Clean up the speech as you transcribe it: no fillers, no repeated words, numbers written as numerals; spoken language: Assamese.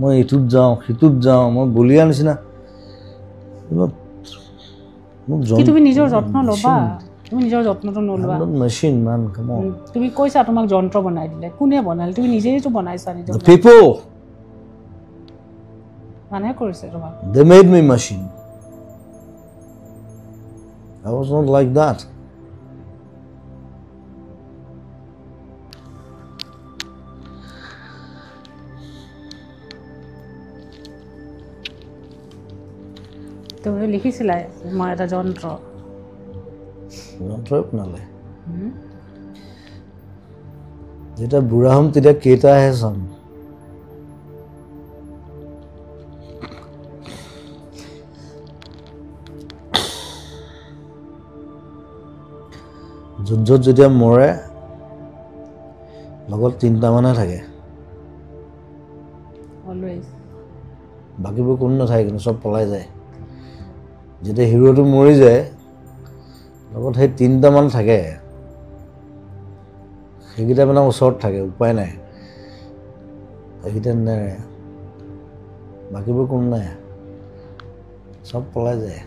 মই ইটোত যাওঁ সিটোত যাওঁ মই বলিয়া নিচিনা কি তুমি নিজৰ যত্ন ল'বা তুমি নিজৰ যত্নটো নলোৱা মেচিন মান কাম অন তুমি কৈছা তোমাক যন্ত্ৰ বনাই দিলে কোনে বনালে তুমি নিজেইতো বনাইছা নিজৰ people মানে কৰিছে তোমাক they made me machine I was not like that তুমি লিখিছিলা মই এটা যন্ত্ৰই বনালে যেতিয়া বুঢ়া হ'ম তেতিয়া কেইটাহে চাম য'ত যেতিয়া মৰে লগত 3টা মানুহে থাকে অলৱেজ বাকীবোৰ কোনো নাথাকে কিন্তু চব পলাই যায় যেতিয়া হিৰোটো মৰি যায় লগত সেই 3টা মান থাকে সেইকেইটা মানে ওচৰত থাকে উপায় নাই সেইকেইটা নেৰে বাকীবোৰ কোনো নাই চব পলাই যায়